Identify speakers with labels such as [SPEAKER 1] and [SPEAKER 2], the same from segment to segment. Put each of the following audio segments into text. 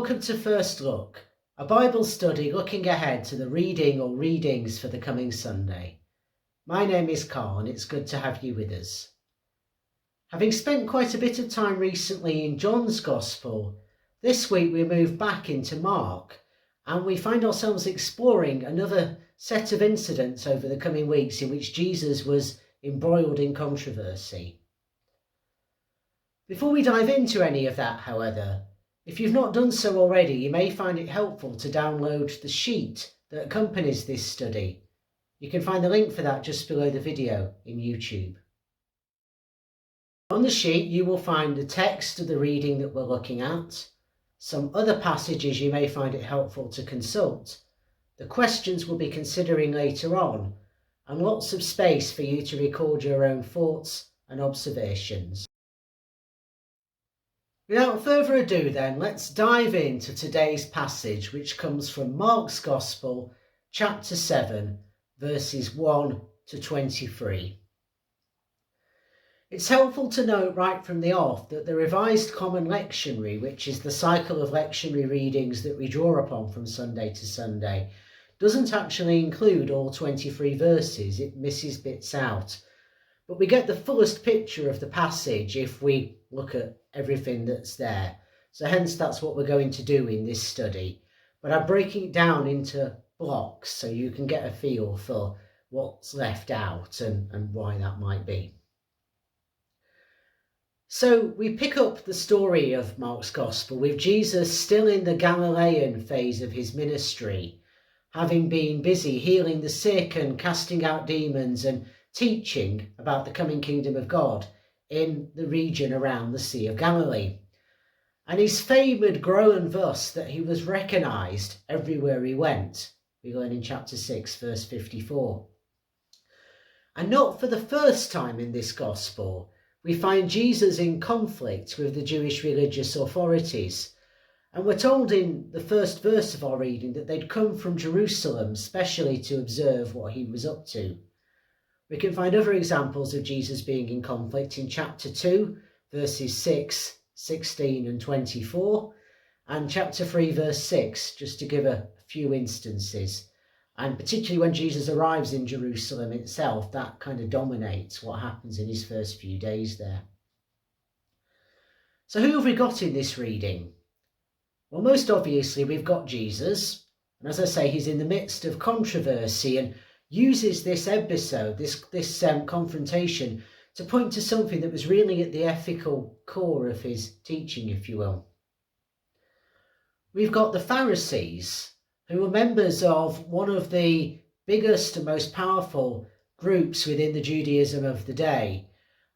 [SPEAKER 1] welcome to First Look, a Bible study looking ahead to the reading or readings for the coming Sunday. My name is Carl and it's good to have you with us. Having spent quite a bit of time recently in John's Gospel, this week we move back into Mark and we find ourselves exploring another set of incidents over the coming weeks in which Jesus was embroiled in controversy. Before we dive into any of that, however, if you've not done so already, you may find it helpful to download the sheet that accompanies this study. You can find the link for that just below the video in YouTube. On the sheet, you will find the text of the reading that we're looking at, some other passages you may find it helpful to consult, the questions we'll be considering later on, and lots of space for you to record your own thoughts and observations. Without further ado then, let's dive into today's passage, which comes from Mark's Gospel, chapter 7, verses 1 to 23. It's helpful to note right from the off that the Revised Common Lectionary, which is the cycle of lectionary readings that we draw upon from Sunday to Sunday, doesn't actually include all 23 verses. It misses bits out. But we get the fullest picture of the passage if we look at everything that's there. So hence that's what we're going to do in this study. But I'm breaking it down into blocks so you can get a feel for what's left out and why that might be. So we pick up the story of Mark's Gospel with Jesus still in the Galilean phase of his ministry, having been busy healing the sick and casting out demons and teaching about the coming kingdom of God in the region around the Sea of Galilee. And his fame had grown thus that he was recognised everywhere he went. We learn in chapter 6, verse 54. And not for the first time in this gospel, we find Jesus in conflict with the Jewish religious authorities. And we're told in the first verse of our reading that they'd come from Jerusalem specially to observe what he was up to. We can find other examples of Jesus being in conflict in chapter 2, verses 6, 16 and 24, and chapter 3, verse 6, just to give a few instances. And particularly when Jesus arrives in Jerusalem itself, that kind of dominates what happens in his first few days there. So who have we got in this reading? Well, most obviously we've got Jesus, and as I say, he's in the midst of controversy and uses this episode, this confrontation, to point to something that was really at the ethical core of his teaching, if you will. We've got the Pharisees, who were members of one of the biggest and most powerful groups within the Judaism of the day.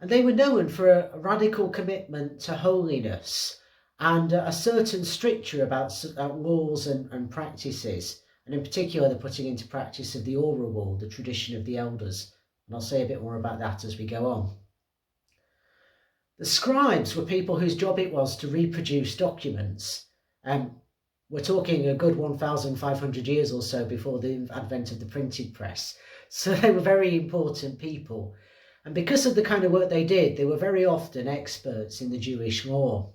[SPEAKER 1] And they were known for a radical commitment to holiness and a certain stricture about laws and practices. And in particular, the putting into practice of the oral law, the tradition of the elders. And I'll say a bit more about that as we go on. The scribes were people whose job it was to reproduce documents. We're talking a good 1,500 years or so before the advent of the printed press. So they were very important people. And because of the kind of work they did, they were very often experts in the Jewish law.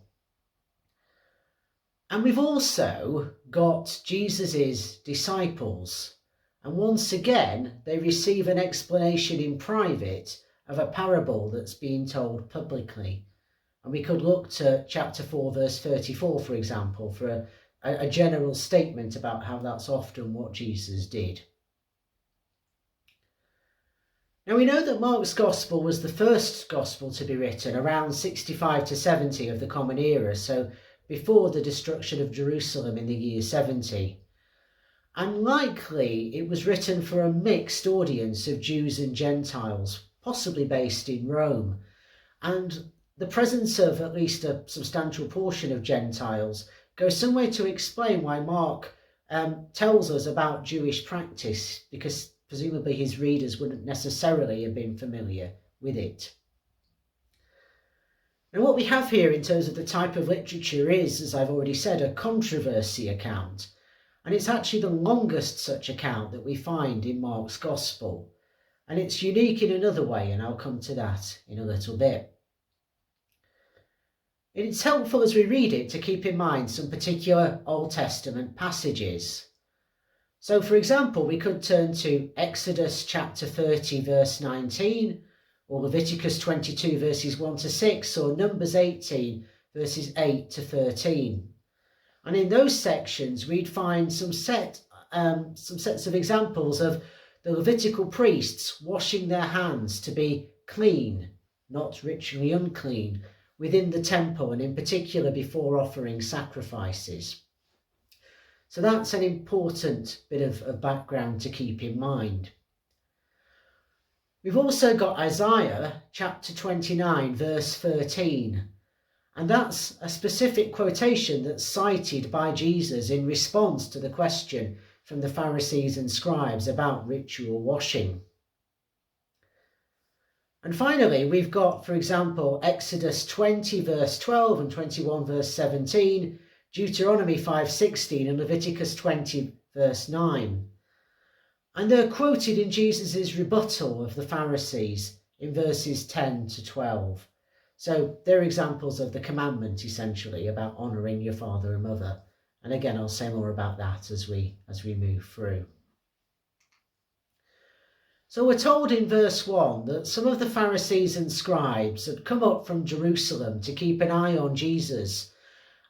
[SPEAKER 1] And we've also got Jesus's disciples. And once again, they receive an explanation in private of a parable that's being told publicly. And we could look to chapter 4, verse 34, for example, for a general statement about how that's often what Jesus did. Now we know that Mark's Gospel was the first Gospel to be written around 65 to 70 of the Common Era, so before the destruction of Jerusalem in the year 70. And likely it was written for a mixed audience of Jews and Gentiles, possibly based in Rome. And the presence of at least a substantial portion of Gentiles goes some way to explain why Mark tells us about Jewish practice, because presumably his readers wouldn't necessarily have been familiar with it. And what we have here in terms of the type of literature is, as I've already said, a controversy account. And it's actually the longest such account that we find in Mark's Gospel. And it's unique in another way, and I'll come to that in a little bit. It's helpful as we read it to keep in mind some particular Old Testament passages. So, for example, we could turn to Exodus chapter 30, verse 19, or Leviticus 22, verses 1 to 6, or Numbers 18, verses 8 to 13. And in those sections, we'd find some sets of examples of the Levitical priests washing their hands to be clean, not ritually unclean, within the temple, and in particular before offering sacrifices. So that's an important bit of background to keep in mind. We've also got Isaiah chapter 29, verse 13. And that's a specific quotation that's cited by Jesus in response to the question from the Pharisees and Scribes about ritual washing. And finally, we've got, for example, Exodus 20, verse 12 and 21, verse 17, Deuteronomy 5:16 and Leviticus 20, verse 9. And they're quoted in Jesus' rebuttal of the Pharisees in verses 10 to 12. So they're examples of the commandment, essentially, about honouring your father and mother. And again, I'll say more about that as we move through. So we're told in verse 1 that some of the Pharisees and Scribes had come up from Jerusalem to keep an eye on Jesus.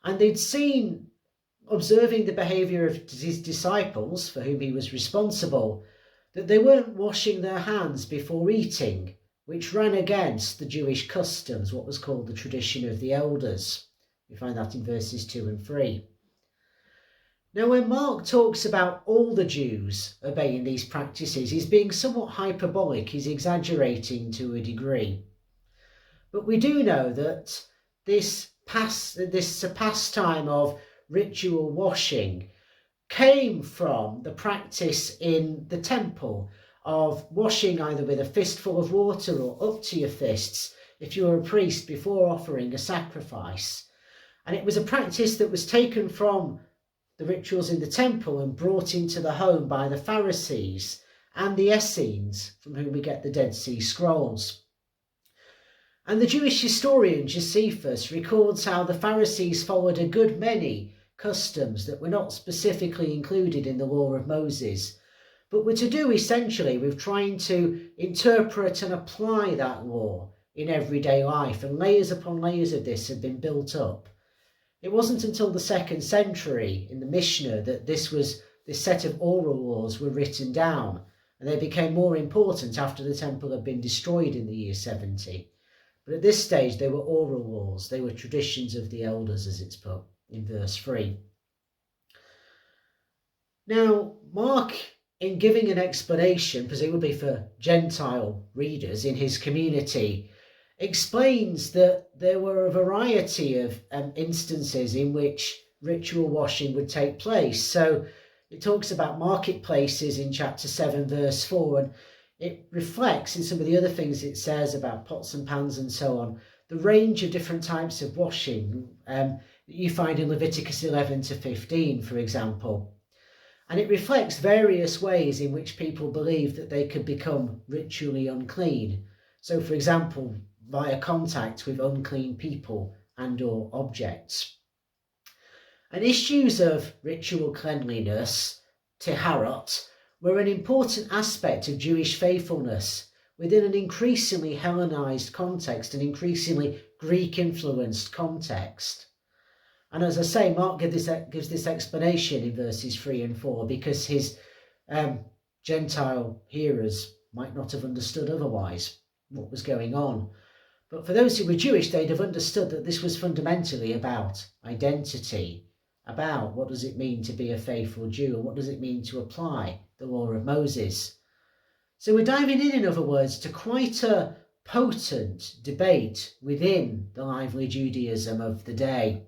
[SPEAKER 1] And they'd seen, observing the behaviour of his disciples, for whom he was responsible, that they weren't washing their hands before eating, which ran against the Jewish customs, what was called the tradition of the elders. We find that in verses 2 and 3. Now, when Mark talks about all the Jews obeying these practices, he's being somewhat hyperbolic, he's exaggerating to a degree. But we do know that this pastime of ritual washing came from the practice in the temple of washing either with a fistful of water or up to your fists if you were a priest before offering a sacrifice. And it was a practice that was taken from the rituals in the temple and brought into the home by the Pharisees and the Essenes, from whom we get the Dead Sea Scrolls. And the Jewish historian Josephus records how the Pharisees followed a good many customs that were not specifically included in the law of Moses, but were to do essentially with trying to interpret and apply that law in everyday life, and layers upon layers of this had been built up. It wasn't until the 2nd century in the Mishnah that this set of oral laws were written down, and they became more important after the temple had been destroyed in the year 70. But at this stage, they were oral laws. They were traditions of the elders, as it's put in verse 3. Now, Mark, in giving an explanation, presumably for Gentile readers in his community, explains that there were a variety of instances in which ritual washing would take place. So it talks about marketplaces in chapter 7, verse 4, and it reflects in some of the other things it says about pots and pans and so on, the range of different types of washing that you find in Leviticus 11 to 15, for example. And it reflects various ways in which people believed that they could become ritually unclean. So, for example, via contact with unclean people and or objects. And issues of ritual cleanliness, teharot, were an important aspect of Jewish faithfulness within an increasingly Hellenized context, an increasingly Greek-influenced context. And as I say, Mark gives this explanation in verses 3 and 4 because his Gentile hearers might not have understood otherwise what was going on. But for those who were Jewish, they'd have understood that this was fundamentally about identity, about what does it mean to be a faithful Jew and what does it mean to apply the law of Moses. So we're diving in other words, to quite a potent debate within the lively Judaism of the day.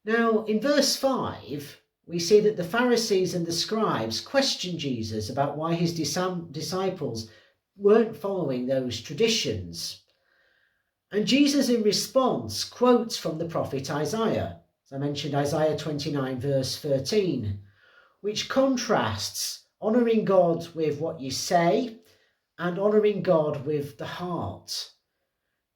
[SPEAKER 1] Now, in verse 5, we see that the Pharisees and the Scribes question Jesus about why his disciples weren't following those traditions. And Jesus, in response, quotes from the prophet Isaiah. As I mentioned, Isaiah 29, verse 13, which contrasts honouring God with what you say and honouring God with the heart.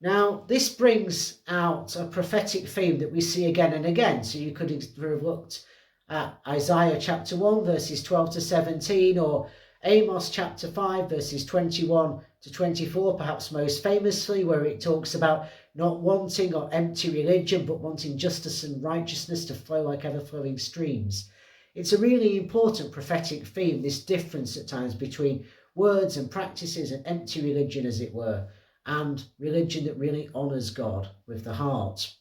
[SPEAKER 1] Now, this brings out a prophetic theme that we see again and again. So you could have looked at Isaiah chapter 1, verses 12 to 17, or Amos chapter 5, verses 21 to 24, perhaps most famously, where it talks about not wanting or empty religion, but wanting justice and righteousness to flow like ever-flowing streams. It's a really important prophetic theme, this difference at times between words and practices and empty religion, as it were, and religion that really honours God with the heart.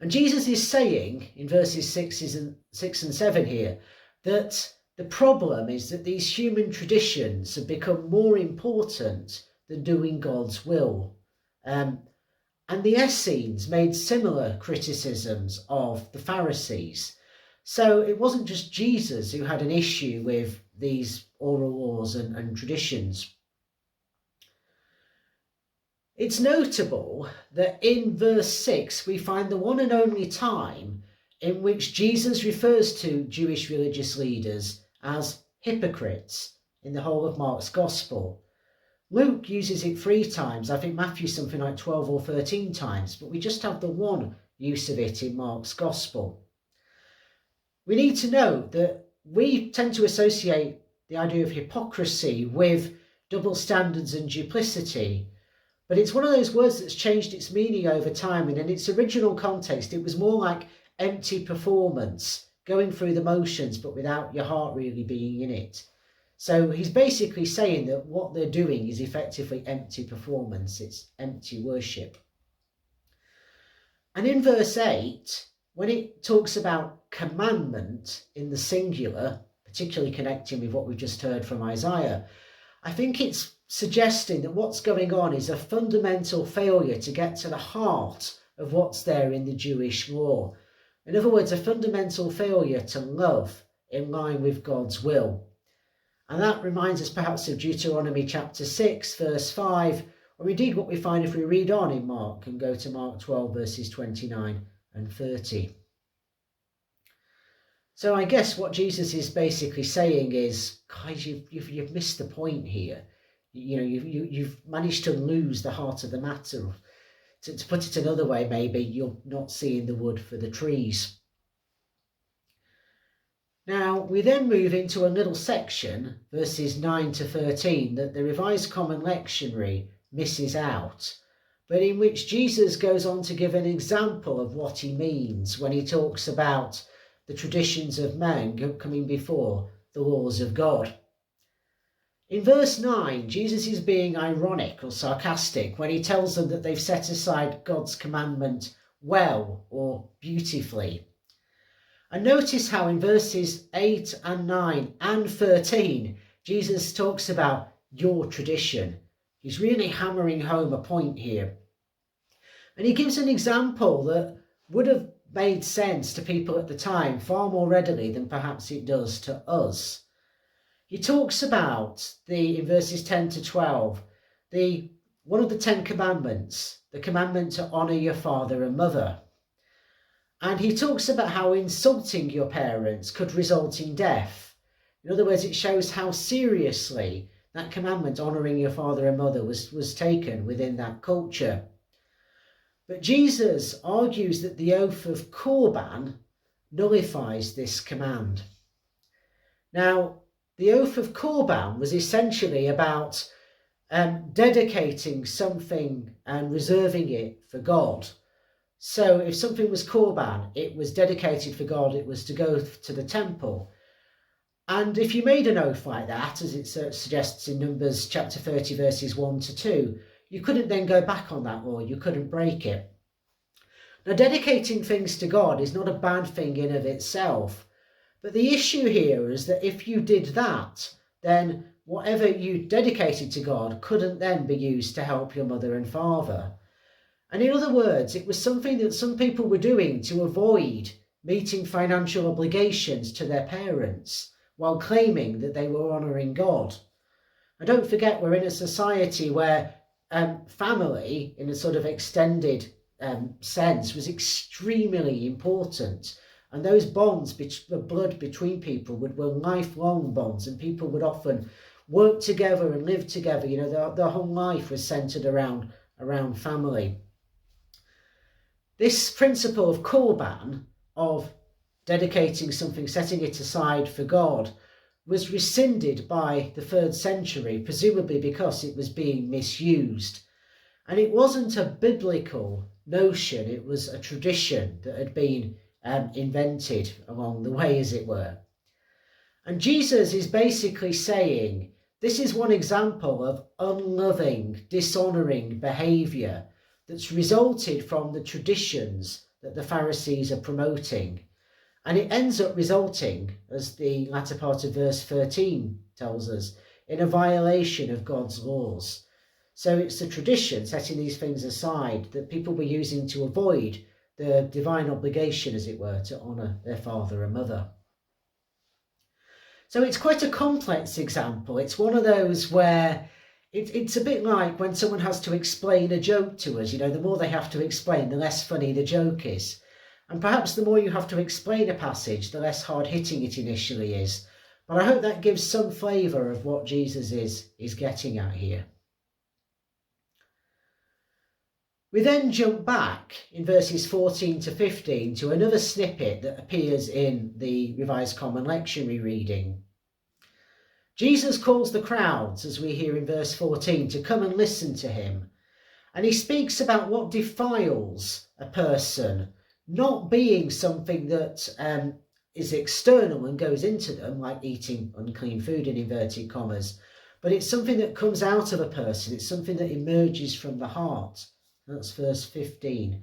[SPEAKER 1] And Jesus is saying in verses 6 and 7 here that the problem is that these human traditions have become more important than doing God's will. And the Essenes made similar criticisms of the Pharisees. So it wasn't just Jesus who had an issue with these oral laws and traditions. It's notable that in verse 6 we find the one and only time in which Jesus refers to Jewish religious leaders as hypocrites in the whole of Mark's Gospel. Luke uses it 3 times, I think Matthew something like 12 or 13 times, but we just have the one use of it in Mark's Gospel. We need to note that we tend to associate the idea of hypocrisy with double standards and duplicity, but it's one of those words that's changed its meaning over time, and in its original context it was more like empty performance, going through the motions but without your heart really being in it. So he's basically saying that what they're doing is effectively empty performance, it's empty worship. And in verse 8, when it talks about commandment in the singular, particularly connecting with what we've just heard from Isaiah, I think it's suggesting that what's going on is a fundamental failure to get to the heart of what's there in the Jewish law. In other words, a fundamental failure to love in line with God's will. And that reminds us perhaps of Deuteronomy chapter 6, verse 5, or indeed what we find if we read on in Mark and go to Mark 12, verses 29 and 30. So I guess what Jesus is basically saying is, guys, you've missed the point here. You've managed to lose the heart of the matter. To put it another way, maybe you're not seeing the wood for the trees. Now, we then move into a little section, verses 9 to 13, that the Revised Common Lectionary misses out, but in which Jesus goes on to give an example of what he means when he talks about the traditions of men coming before the laws of God. In verse 9, Jesus is being ironic or sarcastic when he tells them that they've set aside God's commandment well or beautifully. And notice how in verses 8 and 9 and 13, Jesus talks about your tradition. He's really hammering home a point here. And he gives an example that would have made sense to people at the time far more readily than perhaps it does to us. He talks about in verses 10 to 12, one of the 10 commandments, the commandment to honour your father and mother. And he talks about how insulting your parents could result in death. In other words, it shows how seriously that commandment, honouring your father and mother, was taken within that culture. But Jesus argues that the oath of Korban nullifies this command. Now, the oath of Korban was essentially about dedicating something and reserving it for God. So if something was Korban, it was dedicated for God, it was to go to the temple. And if you made an oath like that, as it suggests in Numbers chapter 30, verses 1 to 2, you couldn't then go back on that law, you couldn't break it. Now, dedicating things to God is not a bad thing in of itself. But the issue here is that if you did that, then whatever you dedicated to God couldn't then be used to help your mother and father. And in other words, it was something that some people were doing to avoid meeting financial obligations to their parents while claiming that they were honouring God. And don't forget, we're in a society where family, in a sort of extended sense, was extremely important. And those bonds, the blood between people, were lifelong bonds, and people would often work together and live together. Their whole life was centred around around family. This principle of Korban, of dedicating something, setting it aside for God, was rescinded by the 3rd century, presumably because it was being misused. And it wasn't a biblical notion, it was a tradition that had been invented along the way, as it were. And Jesus is basically saying, this is one example of unloving, dishonouring behaviour that's resulted from the traditions that the Pharisees are promoting. And it ends up resulting, as the latter part of verse 13 tells us, in a violation of God's laws. So it's the tradition, setting these things aside, that people were using to avoid the divine obligation, as it were, to honour their father and mother. So it's quite a complex example. It's one of those where it's a bit like when someone has to explain a joke to us. The more they have to explain, the less funny the joke is. And perhaps the more you have to explain a passage, the less hard-hitting it initially is. But I hope that gives some flavour of what Jesus is getting at here. We then jump back in verses 14 to 15 to another snippet that appears in the Revised Common Lectionary reading. Jesus calls the crowds, as we hear in verse 14, to come and listen to him. And he speaks about what defiles a person, not being something that is external and goes into them, like eating unclean food in inverted commas, but it's something that comes out of a person. It's something that emerges from the heart. That's verse 15.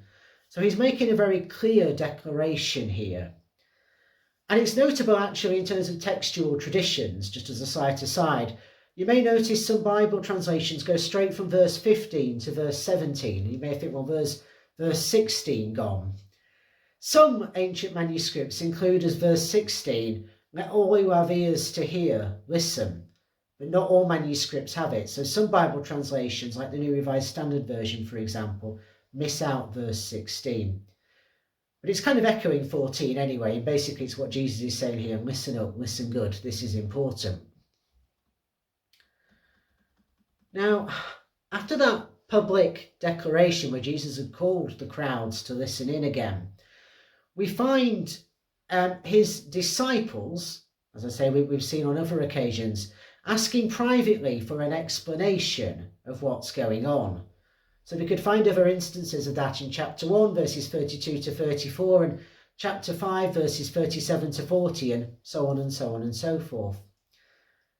[SPEAKER 1] So he's making a very clear declaration here. And it's notable actually in terms of textual traditions, just as a side to side. You may notice some Bible translations go straight from verse 15 to verse 17. You may think, well, verse 16 gone. Some ancient manuscripts include as verse 16, let all who have ears to hear listen. But not all manuscripts have it. So some Bible translations, like the New Revised Standard Version, for example, miss out verse 16. But it's kind of echoing 14 anyway. And basically it's what Jesus is saying here. Listen up, listen good. This is important. Now, after that public declaration where Jesus had called the crowds to listen in again, we find his disciples, as I say, we've seen on other occasions, asking privately for an explanation of what's going on. So we could find other instances of that in chapter 1, verses 32 to 34, and chapter 5, verses 37 to 40, and so on and so on and so forth.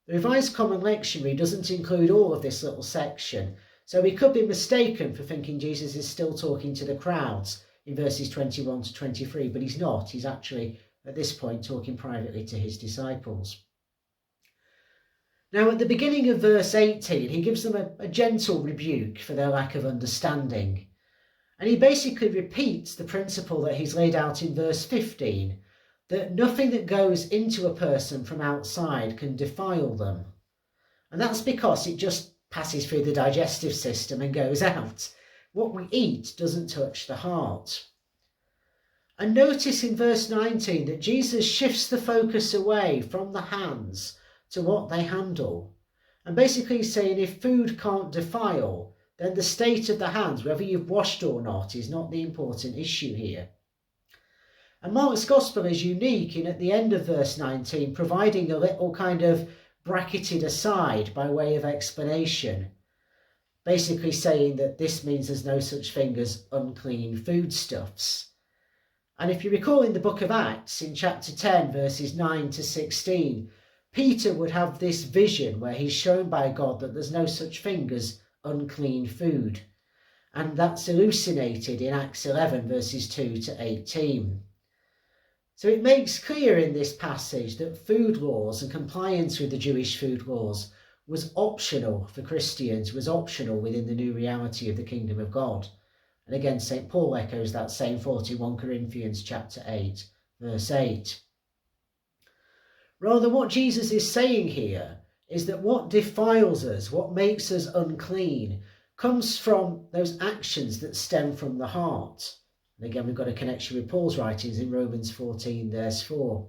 [SPEAKER 1] The Revised Common Lectionary doesn't include all of this little section, so we could be mistaken for thinking Jesus is still talking to the crowds in verses 21 to 23, but he's not. He's actually, at this point, talking privately to his disciples. Now, at the beginning of verse 18, he gives them a gentle rebuke for their lack of understanding. And he basically repeats the principle that he's laid out in verse 15, that nothing that goes into a person from outside can defile them. And that's because it just passes through the digestive system and goes out. What we eat doesn't touch the heart. And notice in verse 19 that Jesus shifts the focus away from the hands to what they handle. And basically saying if food can't defile, then the state of the hands, whether you've washed or not, is not the important issue here. And Mark's Gospel is unique in at the end of verse 19 providing a little kind of bracketed aside by way of explanation, basically saying that this means there's no such thing as unclean foodstuffs. And if you recall in the book of Acts, in chapter 10, verses 9 to 16, Peter would have this vision where he's shown by God that there's no such thing as unclean food. And that's elucidated in Acts 11, verses 2 to 18. So it makes clear in this passage that food laws and compliance with the Jewish food laws was optional for Christians, was optional within the new reality of the kingdom of God. And again, St. Paul echoes that same thought in 1 Corinthians chapter 8, verse 8. Rather, what Jesus is saying here is that what defiles us, what makes us unclean, comes from those actions that stem from the heart. And again, we've got a connection with Paul's writings in Romans 14, verse 4.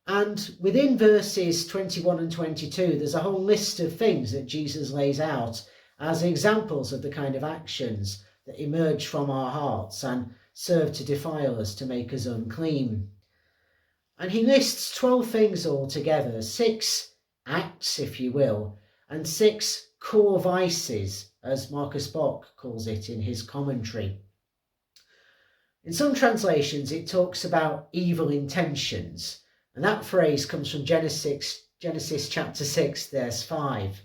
[SPEAKER 1] And within verses 21 and 22, there's a whole list of things that Jesus lays out as examples of the kind of actions that emerge from our hearts and serve to defile us, to make us unclean. And he lists 12 things altogether, 6 acts, if you will, and 6 core vices, as Marcus Bock calls it in his commentary. In some translations, it talks about evil intentions, and that phrase comes from Genesis chapter 6, verse 5.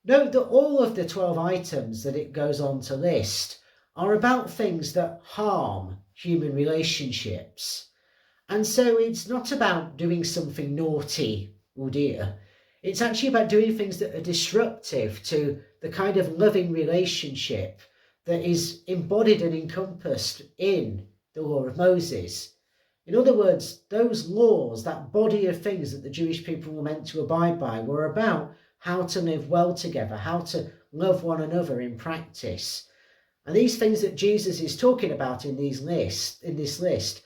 [SPEAKER 1] Note that all of the 12 items that it goes on to list are about things that harm human relationships. And so it's not about doing something naughty, oh dear. It's actually about doing things that are disruptive to the kind of loving relationship that is embodied and encompassed in the law of Moses. In other words, those laws, that body of things that the Jewish people were meant to abide by, were about how to live well together, how to love one another in practice. And these things that Jesus is talking about in this list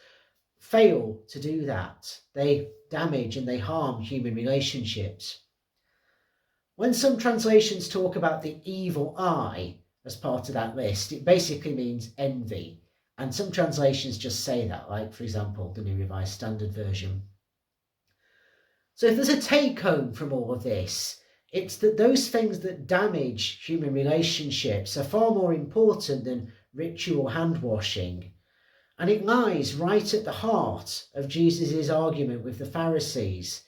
[SPEAKER 1] fail to do that. They damage and they harm human relationships. When some translations talk about the evil eye as part of that list, it basically means envy. And some translations just say that, like, for example, the New Revised Standard Version. So if there's a take-home from all of this, it's that those things that damage human relationships are far more important than ritual hand-washing. And it lies right at the heart of Jesus' argument with the Pharisees.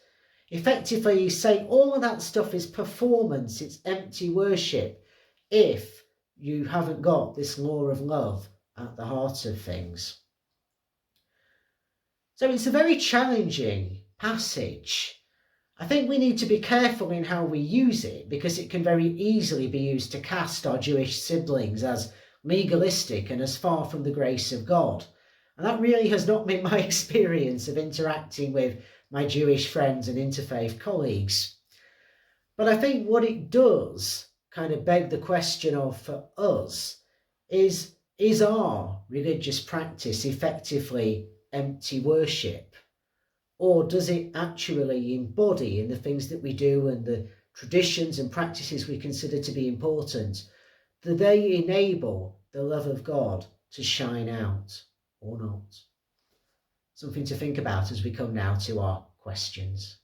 [SPEAKER 1] Effectively, he's saying all of that stuff is performance, it's empty worship, if you haven't got this law of love at the heart of things. So it's a very challenging passage. I think we need to be careful in how we use it, because it can very easily be used to cast our Jewish siblings as legalistic and as far from the grace of God. And that really has not been my experience of interacting with my Jewish friends and interfaith colleagues. But I think what it does kind of beg the question of, for us, is our religious practice effectively empty worship? Or does it actually embody, in the things that we do and the traditions and practices we consider to be important, do they enable the love of God to shine out or not? Something to think about as we come now to our questions.